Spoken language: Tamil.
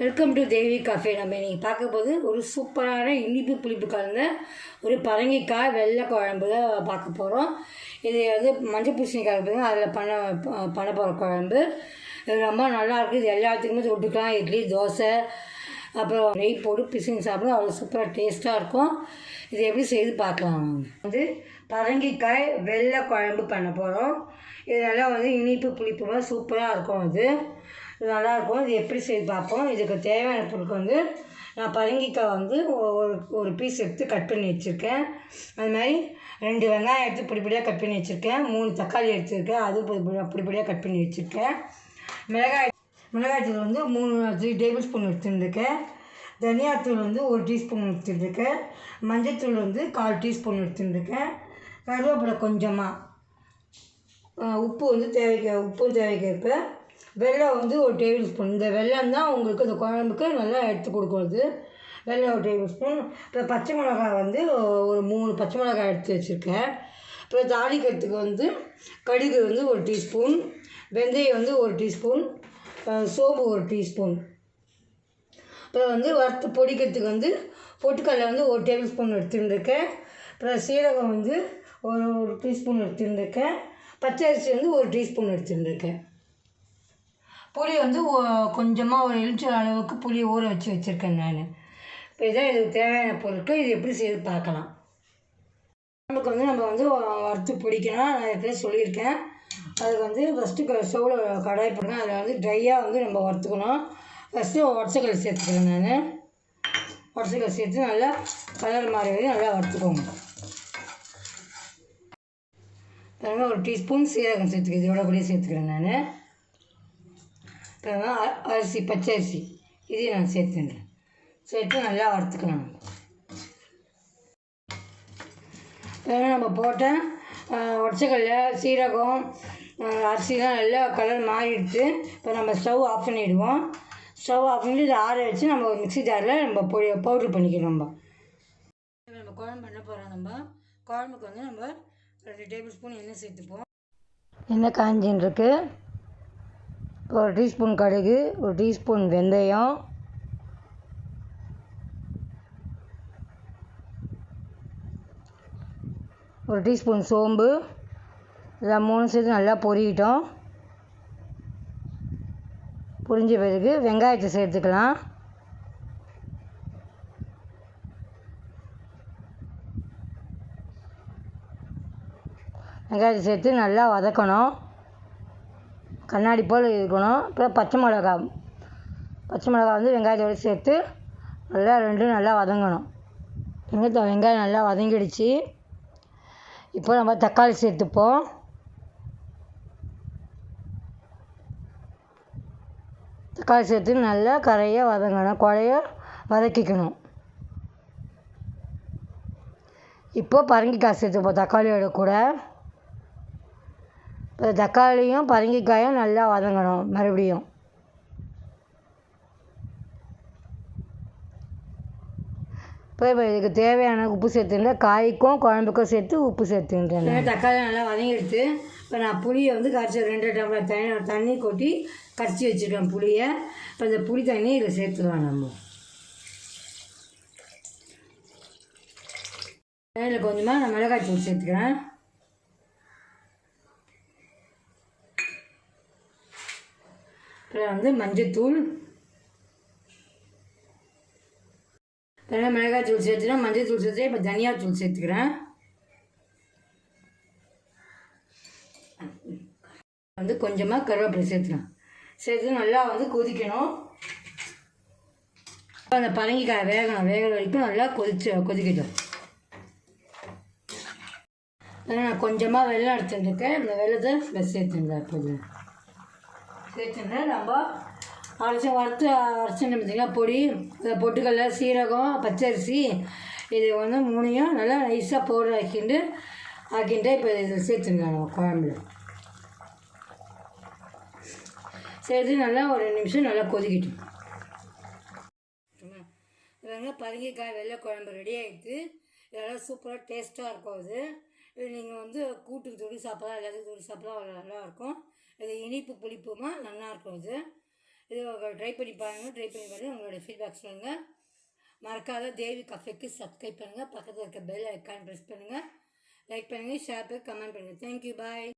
Welcome to Devi cafe. நம்ம நீங்கள் பார்க்க போது ஒரு சூப்பரான இனிப்பு புளிப்பு கலந்த ஒரு பரங்கிக்காய் வெள்ளை குழம்பு தான் பார்க்க போகிறோம். இது வந்து மஞ்சள் பூசணிக்காய் இருக்குது, அதில் பண்ண போகிற குழம்பு. இது ரொம்ப நல்லாயிருக்கு. இது எல்லாத்துக்குமே தொட்டுக்கலாம். இட்லி, தோசை, அப்புறம் நெய் போட்டு பிசின்னு சாப்பிடும். அவ்வளோ சூப்பராக டேஸ்ட்டாக இருக்கும். இது எப்படி செய்து பார்க்கலாம். வந்து பரங்கிக்காய் வெள்ளை குழம்பு பண்ண போகிறோம். இதெல்லாம் வந்து இனிப்பு புளிப்பு சூப்பராக இருக்கும். இது நல்லாயிருக்கும். இது எப்படி செய்து பார்ப்போம். இதுக்கு தேவையான பொருட்கள் வந்து நான் பரங்கிக்காய் வந்து ஒரு பீஸ் எடுத்து கட் பண்ணி வச்சுருக்கேன். அது மாதிரி 2 வெங்காயம் எடுத்து பொடிப்படியாக கட் பண்ணி வச்சுருக்கேன். 3 தக்காளி எடுத்துருக்கேன், அது பொடிப்படியாக கட் பண்ணி வச்சுருக்கேன். மிளகாய்த்தூள் வந்து 3 டேபிள் ஸ்பூன் எடுத்துருக்கேன். தனியாத்தூள் வந்து 1 டீஸ்பூன் எடுத்துருக்கேன். மஞ்சள்தூள் வந்து 1/4 டீஸ்பூன் எடுத்துருக்கேன். கருவேப்பிலை கொஞ்சமாக, உப்பு வந்து தேவைக்கேற்ப, வெல்லம் வந்து 1 டேபிள் ஸ்பூன். இந்த வெல்லம் தான் உங்களுக்கு இந்த குழம்புக்கு நல்லா எடுத்து கொடுக்குறது. வெல்லம் 1 டேபிள் ஸ்பூன். இப்போ பச்சை மிளகாய் வந்து ஒரு 3 பச்சை மிளகாய் எடுத்து வச்சுருக்கேன். அப்புறம் தாளிக்கிறதுக்கு வந்து கடுகு வந்து 1 டீஸ்பூன், வெந்தயம் வந்து 1 டீஸ்பூன், சோம்பு 1 டீஸ்பூன். அப்புறம் வந்து வறுத்து பொடிக்கிறதுக்கு வந்து பொட்டுக்கடலை வந்து 1 டேபிள் ஸ்பூன் எடுத்துருக்கேன். அப்புறம் சீரகம் வந்து ஒரு டீஸ்பூன் எடுத்துருக்கேன். பச்சை அரிசி வந்து 1 டீஸ்பூன் எடுத்துருக்கேன். புளி வந்து கொஞ்சமாக ஒரு எலுமிச்சை அளவுக்கு புளி ஊற வச்சுருக்கேன் நான். இப்போ இதான் இதுக்கு தேவையான பொருட்கள். இது எப்படி செய்து பார்க்கலாம். குழம்புக்கு வந்து நம்ம வந்து வறுத்து பிடிக்கணும். நான் ஏற்கனவே சொல்லியிருக்கேன். அதுக்கு வந்து ஃபஸ்ட்டு ஸ்டவ்வில் கடாய் போடுங்க. அதில் வந்து ட்ரையாக வந்து நம்ம வறுத்துக்கணும். ஃபஸ்ட்டு உடச்சக்கல் சேர்த்துக்கிறேன். நான் உடச்சக்கல் சேர்த்து நல்லா கலர் மாறி வரையும் நல்லா வறுத்துக்கோங்க. அதனால் 1 டீஸ்பூன் சீரகம் சேர்த்துக்கிறேன். இதோட கூட சேர்த்துக்கிறேன் நான். அப்புறம் அரிசி, பச்சை அரிசி இதையும் நான் சேர்த்து நல்லா வறுத்துக்கலாம். நம்ம போட்ட உடச்சக்கல்ல, சீரகம், அரிசிலாம் நல்லா கலர் மாறிடுச்சு. இப்போ நம்ம ஸ்டவ் ஆஃப் பண்ணிவிடுவோம். ஸ்டவ் ஆஃப் பண்ணிட்டு இதை ஆற வச்சு நம்ம ஒரு மிக்ஸி ஜாரில் நம்ம பவுட்ரு பண்ணிக்கணும். நம்ம குழம்பு பண்ண போகிறோம். நம்ம குழம்புக்கு வந்து நம்ம 2 டேபிள் ஸ்பூன் எண்ணெய் சேர்த்துப்போம். எண்ணெய் காஞ்சின்னு இருக்கு. 1 டீஸ்பூன் கடுகு, 1 டீஸ்பூன் வெந்தயம், 1 டீஸ்பூன் சோம்பு, இதெல்லாம் 3 சேர்த்து நல்லா பொரிக்கிட்டோம். பொரிஞ்ச பிறகு வெங்காயத்தை சேர்த்துக்கலாம். வெங்காயத்தை சேர்த்து நல்லா வதக்கணும். கண்ணாடி போல் இருக்கணும். அப்புறம் பச்சை மிளகா வந்து வெங்காயத்தோடு சேர்த்து நல்லா ரெண்டும் நல்லா வதங்கணும். வெங்காயம் நல்லா வதங்கிடுச்சு. இப்போ நம்ம தக்காளி சேர்த்துப்போம். தக்காளி சேர்த்து நல்லா கரைய வதங்கணும், குழைய வதக்கிக்கணும். இப்போ பரங்கிக்காய் சேர்த்துப்போம் தக்காளியோட கூட. இப்போ தக்காளியும் பரங்கிக்காயும் நல்லா வதங்கணும். மறுபடியும் இப்போ இதுக்கு தேவையான உப்பு சேர்த்துட்டேன். காய்க்கும் குழம்புக்கும் சேர்த்து உப்பு சேர்த்துட்டேன். தக்காளி நல்லா வதங்கிடுச்சு. இப்போ நான் புளியை வந்து கரைச்சி 2 டம்ளர் தண்ணி கொட்டி கரைச்சி வச்சுருக்கேன் புளியை. இப்போ இந்த புளி தண்ணி இதில் சேர்த்துக்கலாம். நம்ம இதில் கொஞ்சமாக நான் மிளகாய் தூள் சேர்த்துக்கிறேன். அப்புறம் வந்து மஞ்சத்தூள், மிளகாய் தூள் சேர்த்துக்கிறேன். மஞ்சள் தூள் சேர்த்து இப்போ தனியாத்தூள் சேர்த்துக்கிறேன். வந்து கொஞ்சமாக கருவேப்பிலை சேர்த்துக்கலாம். சேர்த்து நல்லா வந்து கொதிக்கணும். அந்த பரங்கிக்காய் வேகிற வரைக்கும் நல்லா கொதிக்கட்டும். நான் கொஞ்சமாக வெல்லம் எடுத்துட்டுருக்கேன். இந்த வெல்லத்தை சேர்த்துருந்தேன். இப்போ சேர்த்துட்டேன். நம்ம அரைச்சி பார்த்தீங்கன்னா பொடி, பொட்டுக்கடலை, சீரகம், பச்சரிசி இது வந்து 3ஐயும் நல்லா நைஸாக பவுடர் ஆக்கிட்டு இப்போ இதில் சேர்த்துருங்க. நம்ம குழம்புல சேர்த்து நல்லா ஒரு 2 நிமிஷம் நல்லா கொதிக்கட்டும். இவங்க பரங்கிக்காய் வெள்ளை குழம்பு ரெடி ஆகிடுது. இதெல்லாம் சூப்பராக டேஸ்ட்டாக இருக்கும். இது நீங்கள் வந்து கூட்டுக்கு தொடி சாப்பிட்லாம், எல்லாத்துக்கும் தொடி சாப்பிட்லாம், நல்லாயிருக்கும். இது இனிப்பு புளிப்புமா நல்லாயிருக்கும். இது ட்ரை பண்ணி பாருங்கள் உங்களோட ஃபீட்பேக் சொல்லுங்கள். மறக்காத தேவி கஃபேக்கு சப்ஸ்கிரைப் பண்ணுங்கள். பக்கத்தில் இருக்க பெல் ஐக்கான் ப்ரெஸ் பண்ணுங்கள். லைக் பண்ணுங்கள், ஷேர் பண்ணுங்கள், கமெண்ட் பண்ணுங்கள். தேங்க்யூ, பாய்.